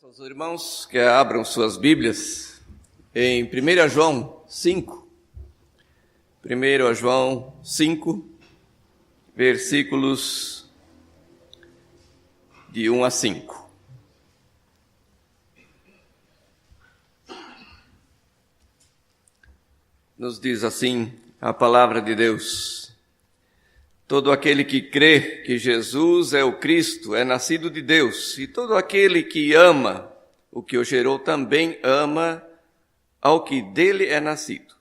Peço aos irmãos que abram suas Bíblias em 1 João 5. 1 João 5, versículos de 1 a 5. Nos diz assim a palavra de Deus: todo aquele que crê que Jesus é o Cristo é nascido de Deus, e todo aquele que ama o que o gerou também ama ao que dele é nascido.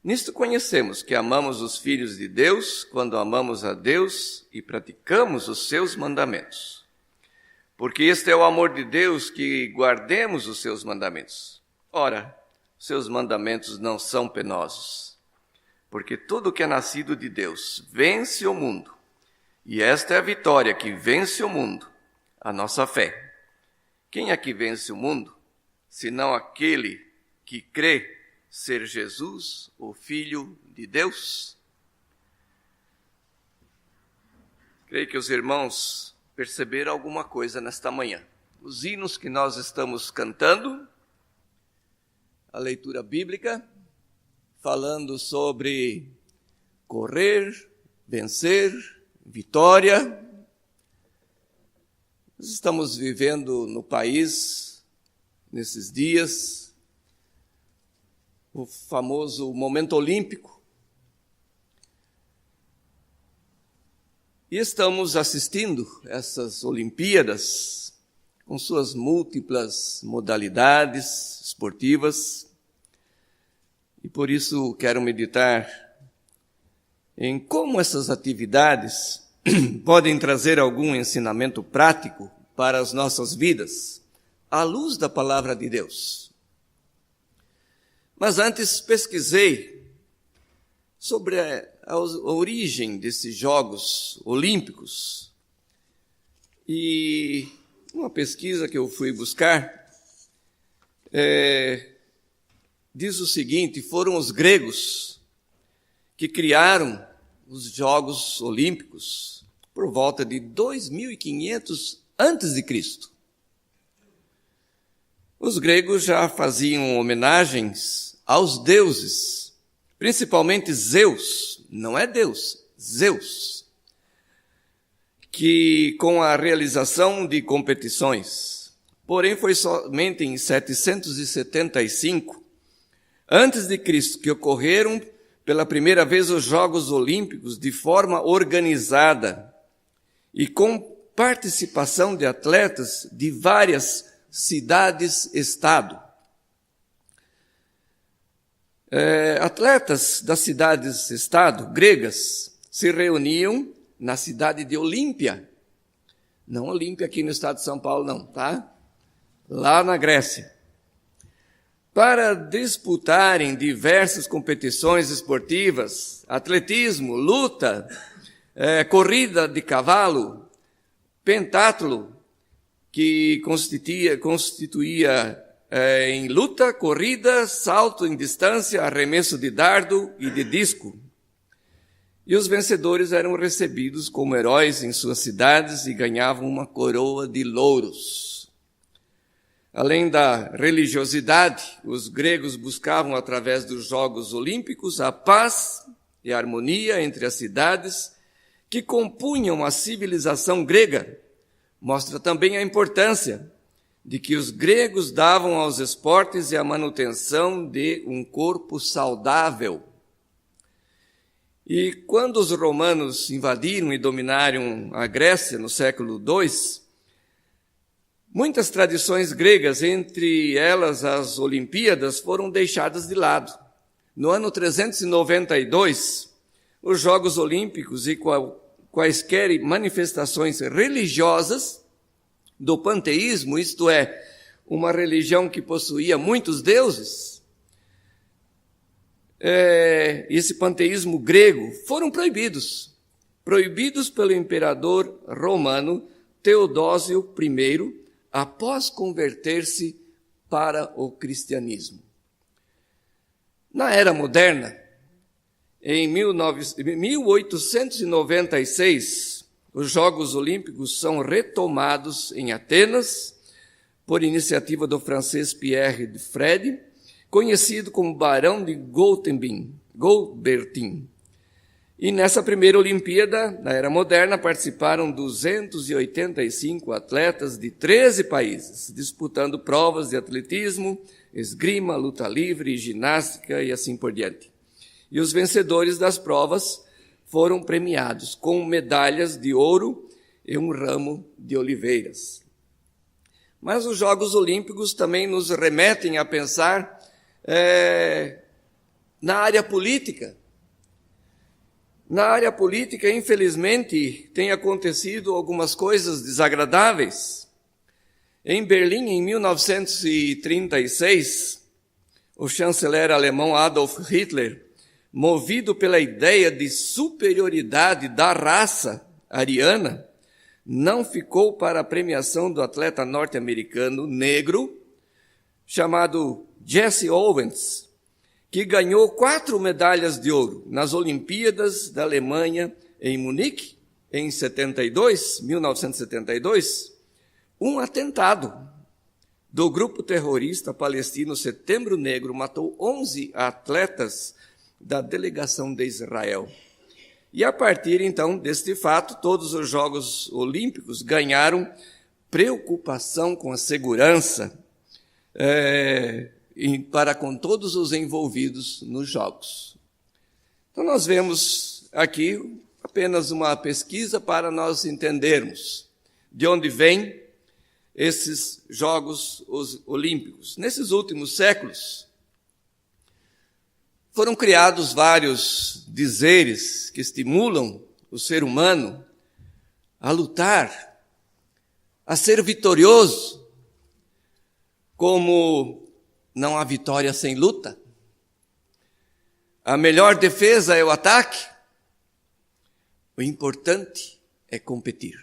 Nisto conhecemos que amamos os filhos de Deus, quando amamos a Deus e praticamos os seus mandamentos. Porque este é o amor de Deus, que guardemos os seus mandamentos. Ora, seus mandamentos não são penosos, porque tudo que é nascido de Deus vence o mundo. E esta é a vitória que vence o mundo, a nossa fé. Quem é que vence o mundo, senão aquele que crê ser Jesus, o Filho de Deus? Creio que os irmãos perceberam alguma coisa nesta manhã. Os hinos que nós estamos cantando, a leitura bíblica, falando sobre correr, vencer, vitória. Nós estamos vivendo no país, nesses dias, o famoso momento olímpico. E estamos assistindo essas Olimpíadas com suas múltiplas modalidades esportivas. E por isso quero meditar em como essas atividades podem trazer algum ensinamento prático para as nossas vidas, à luz da palavra de Deus. Mas antes pesquisei sobre a origem desses Jogos Olímpicos. E uma pesquisa que eu fui buscar diz o seguinte: foram os gregos que criaram os Jogos Olímpicos por volta de 2500 a.C. Os gregos já faziam homenagens aos deuses, principalmente Zeus, não é Deus, Zeus, que com a realização de competições. Porém, foi somente em 775 antes de Cristo que ocorreram pela primeira vez os Jogos Olímpicos de forma organizada e com participação de atletas de várias cidades-estado. Atletas das cidades-estado gregas se reuniam na cidade de Olímpia. Não Olímpia aqui no estado de São Paulo, não, tá? Lá na Grécia, para disputarem diversas competições esportivas, atletismo, luta, corrida de cavalo, pentatlo, que constituía em luta, corrida, salto em distância, arremesso de dardo e de disco. E os vencedores eram recebidos como heróis em suas cidades e ganhavam uma coroa de louros. Além da religiosidade, os gregos buscavam, através dos Jogos Olímpicos, a paz e a harmonia entre as cidades que compunham a civilização grega. Mostra também a importância de que os gregos davam aos esportes e à manutenção de um corpo saudável. E quando os romanos invadiram e dominaram a Grécia no século II, muitas tradições gregas, entre elas as Olimpíadas, foram deixadas de lado. No ano 392, os Jogos Olímpicos e quaisquer manifestações religiosas do panteísmo, isto é, uma religião que possuía muitos deuses, esse panteísmo grego, foram proibidos pelo imperador romano Teodósio I, após converter-se para o cristianismo. Na era moderna, em 1896, os Jogos Olímpicos são retomados em Atenas por iniciativa do francês Pierre de Fred, conhecido como Barão de Goubertin. E nessa primeira Olimpíada, na Era Moderna, participaram 285 atletas de 13 países, disputando provas de atletismo, esgrima, luta livre, ginástica e assim por diante. E os vencedores das provas foram premiados com medalhas de ouro e um ramo de oliveiras. Mas os Jogos Olímpicos também nos remetem a pensar na área política. Na área política, infelizmente, tem acontecido algumas coisas desagradáveis. Em Berlim, em 1936, o chanceler alemão Adolf Hitler, movido pela ideia de superioridade da raça ariana, não ficou para a premiação do atleta norte-americano negro, chamado Jesse Owens, que ganhou 4 medalhas de ouro nas Olimpíadas da Alemanha em Munique, em 1972, um atentado do grupo terrorista palestino Setembro Negro matou 11 atletas da delegação de Israel. E a partir, então, deste fato, todos os Jogos Olímpicos ganharam preocupação com a segurança para com todos os envolvidos nos Jogos. Então, nós vemos aqui apenas uma pesquisa para nós entendermos de onde vêm esses Jogos Olímpicos. Nesses últimos séculos, foram criados vários dizeres que estimulam o ser humano a lutar, a ser vitorioso, como não há vitória sem luta. A melhor defesa é o ataque. O importante é competir.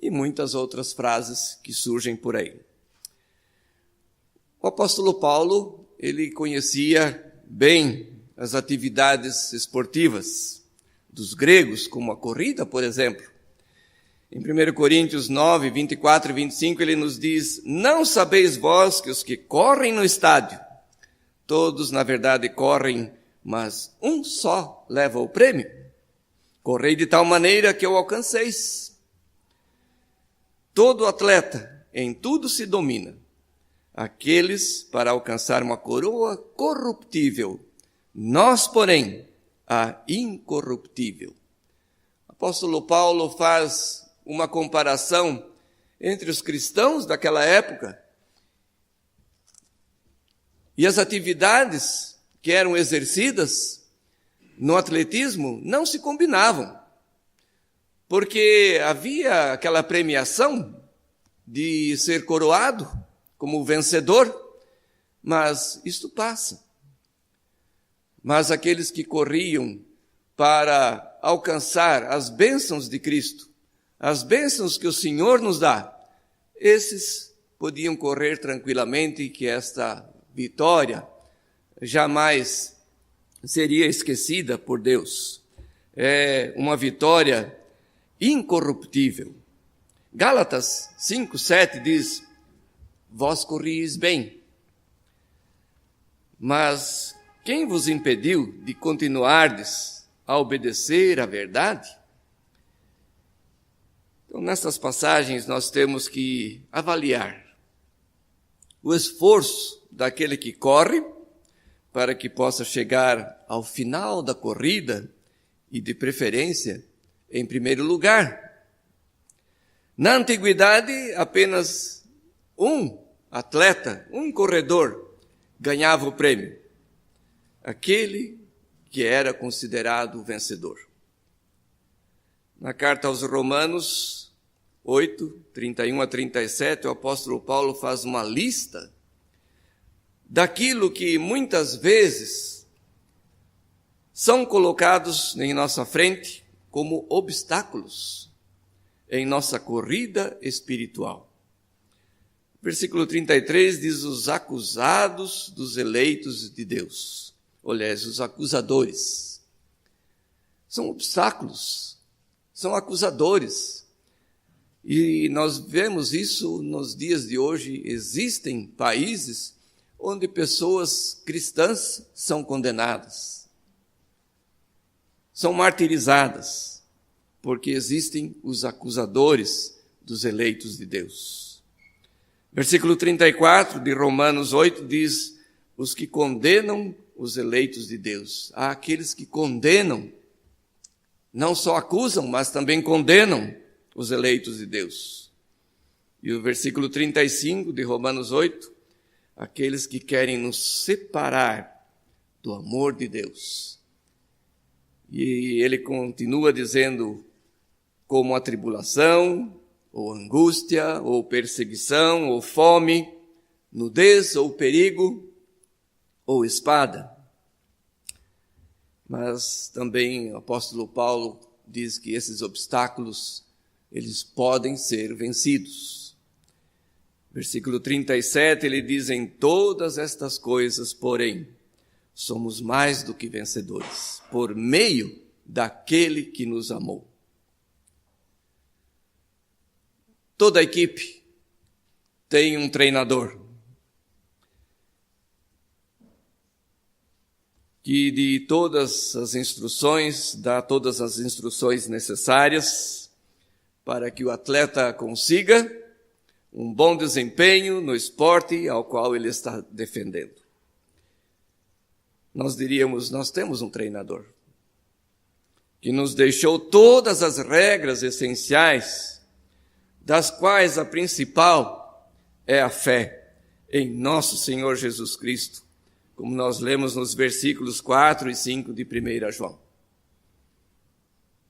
E muitas outras frases que surgem por aí. O apóstolo Paulo, ele conhecia bem as atividades esportivas dos gregos, como a corrida, por exemplo. Em 1 Coríntios 9, 24 e 25, ele nos diz: não sabeis vós que os que correm no estádio, todos na verdade correm, mas um só leva o prêmio? Correi de tal maneira que o alcanceis. Todo atleta em tudo se domina. Aqueles para alcançar uma coroa corruptível, nós, porém, a incorruptível. O apóstolo Paulo faz uma comparação entre os cristãos daquela época e as atividades que eram exercidas no atletismo não se combinavam, porque havia aquela premiação de ser coroado como vencedor, mas isto passa. Mas aqueles que corriam para alcançar as bênçãos de Cristo, as bênçãos que o Senhor nos dá, esses podiam correr tranquilamente, que esta vitória jamais seria esquecida por Deus. É uma vitória incorruptível. Gálatas 5, 7 diz: vós corrieis bem, mas quem vos impediu de continuardes a obedecer à verdade? Então, nessas passagens, nós temos que avaliar o esforço daquele que corre para que possa chegar ao final da corrida e, de preferência, em primeiro lugar. Na antiguidade, apenas um atleta, um corredor, ganhava o prêmio. Aquele que era considerado o vencedor. Na carta aos Romanos 8, 31 a 37, o apóstolo Paulo faz uma lista daquilo que muitas vezes são colocados em nossa frente como obstáculos em nossa corrida espiritual. Versículo 33 diz: os acusados dos eleitos de Deus. Aliás, os acusadores. São obstáculos, são acusadores. E nós vemos isso nos dias de hoje. Existem países onde pessoas cristãs são condenadas, são martirizadas, porque existem os acusadores dos eleitos de Deus. Versículo 34 de Romanos 8 diz: os que condenam os eleitos de Deus. Há aqueles que condenam, não só acusam, mas também condenam os eleitos de Deus. E o versículo 35 de Romanos 8, aqueles que querem nos separar do amor de Deus. E ele continua dizendo, como a tribulação, ou angústia, ou perseguição, ou fome, nudez, ou perigo, ou espada. Mas também o apóstolo Paulo diz que esses obstáculos, eles podem ser vencidos. Versículo 37, ele diz: em todas estas coisas, porém, somos mais do que vencedores, por meio daquele que nos amou. Toda a equipe tem um treinador, que de todas as instruções, dá todas as instruções necessárias para que o atleta consiga um bom desempenho no esporte ao qual ele está defendendo. Nós diríamos, nós temos um treinador que nos deixou todas as regras essenciais, das quais a principal é a fé em nosso Senhor Jesus Cristo, como nós lemos nos versículos 4 e 5 de 1 João.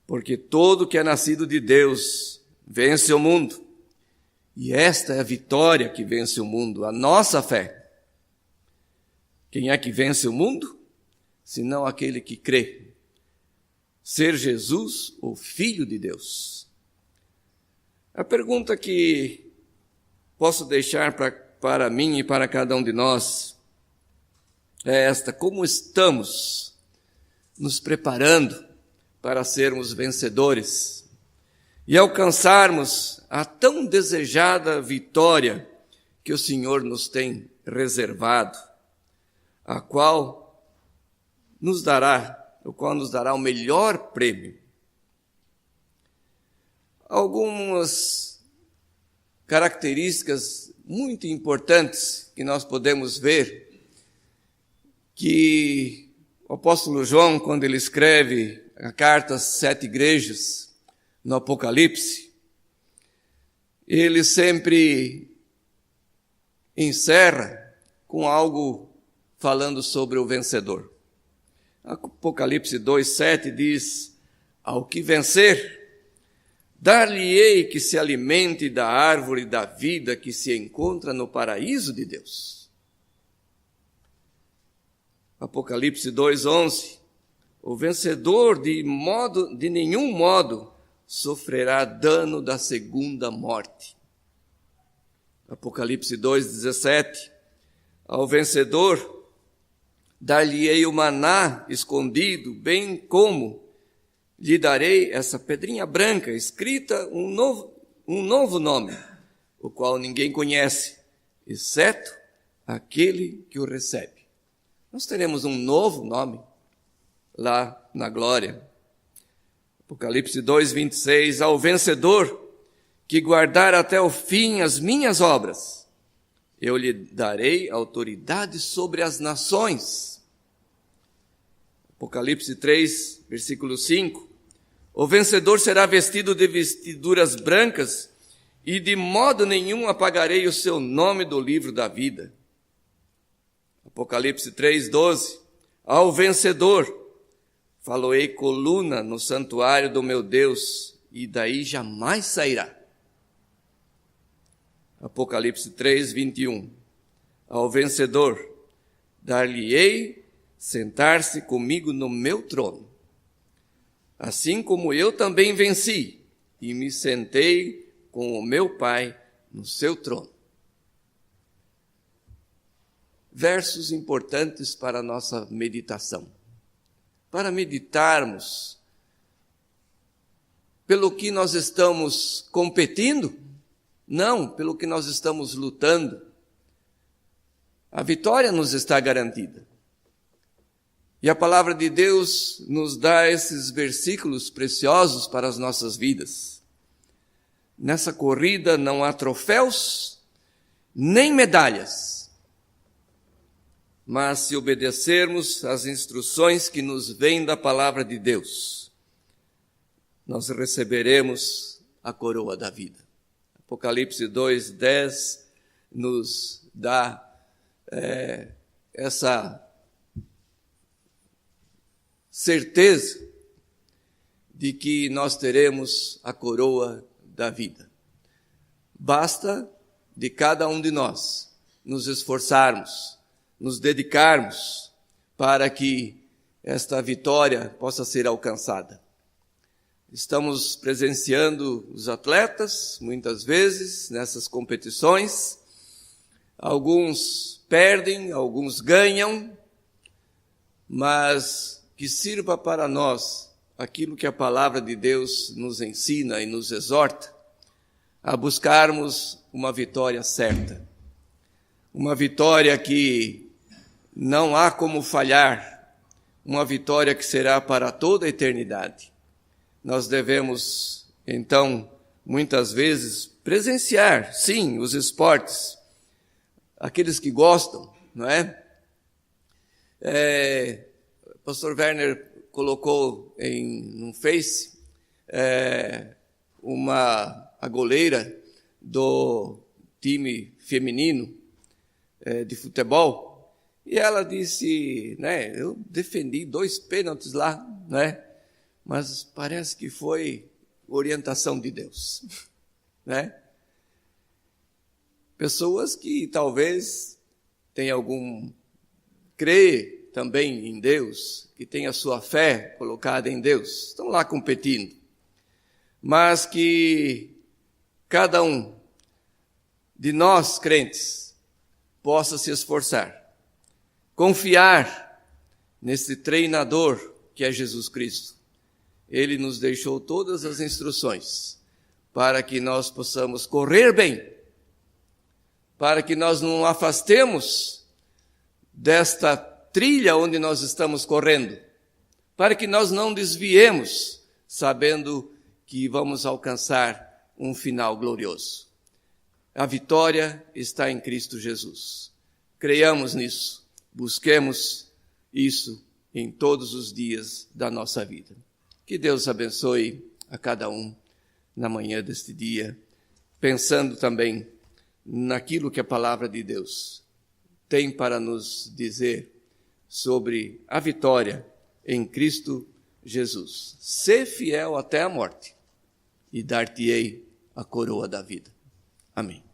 Porque todo que é nascido de Deus vence o mundo. E esta é a vitória que vence o mundo, a nossa fé. Quem é que vence o mundo? Senão aquele que crê ser Jesus o Filho de Deus. A pergunta que posso deixar para mim e para cada um de nós é esta: como estamos nos preparando para sermos vencedores e alcançarmos a tão desejada vitória que o Senhor nos tem reservado, o qual nos dará o melhor prêmio? Algumas características muito importantes que nós podemos ver que o apóstolo João, quando ele escreve a carta às 7 igrejas no Apocalipse, ele sempre encerra com algo falando sobre o vencedor. Apocalipse 2:7 diz: ao que vencer, dar-lhe-ei que se alimente da árvore da vida que se encontra no paraíso de Deus. Apocalipse 2:11, o vencedor de nenhum modo sofrerá dano da segunda morte. Apocalipse 2:17, ao vencedor dar-lhe-ei o maná escondido, bem como lhe darei essa pedrinha branca, escrita um novo nome, o qual ninguém conhece, exceto aquele que o recebe. Nós teremos um novo nome lá na glória. Apocalipse 2:26, ao vencedor que guardar até o fim as minhas obras, eu lhe darei autoridade sobre as nações. Apocalipse 3, versículo 5, o vencedor será vestido de vestiduras brancas e de modo nenhum apagarei o seu nome do livro da vida. Apocalipse 3:12, ao vencedor faloei coluna no santuário do meu Deus, e daí jamais sairá. Apocalipse 3:21, ao vencedor dar-lhe-ei sentar-se comigo no meu trono, assim como eu também venci e me sentei com o meu Pai no seu trono. Versos importantes para a nossa meditação. Para meditarmos pelo que nós estamos competindo, não pelo que nós estamos lutando. A vitória nos está garantida. E a palavra de Deus nos dá esses versículos preciosos para as nossas vidas. Nessa corrida não há troféus, nem medalhas. Mas se obedecermos às instruções que nos vêm da palavra de Deus, nós receberemos a coroa da vida. Apocalipse 2:10 nos dá essa certeza de que nós teremos a coroa da vida. Basta de cada um de nós nos esforçarmos, nos dedicarmos para que esta vitória possa ser alcançada. Estamos presenciando os atletas, muitas vezes, nessas competições. Alguns perdem, alguns ganham, mas que sirva para nós aquilo que a palavra de Deus nos ensina e nos exorta a buscarmos uma vitória certa. Uma vitória que não há como falhar, uma vitória que será para toda a eternidade. Nós devemos, então, muitas vezes, presenciar, sim, os esportes, aqueles que gostam, não é? O pastor Werner colocou no Face a goleira do time feminino de futebol, e ela disse, né, eu defendi 2 pênaltis lá, né, mas parece que foi orientação de Deus, né? Pessoas que talvez tenham crê também em Deus, que tem a sua fé colocada em Deus, estão lá competindo, mas que cada um de nós, crentes, possa se esforçar, confiar nesse treinador que é Jesus Cristo. Ele nos deixou todas as instruções para que nós possamos correr bem, para que nós não afastemos desta trilha onde nós estamos correndo, para que nós não desviemos, sabendo que vamos alcançar um final glorioso. A vitória está em Cristo Jesus. Creiamos nisso, busquemos isso em todos os dias da nossa vida. Que Deus abençoe a cada um na manhã deste dia, pensando também naquilo que a palavra de Deus tem para nos dizer sobre a vitória em Cristo Jesus. Sê fiel até a morte, e dar-te-ei a coroa da vida. Amém.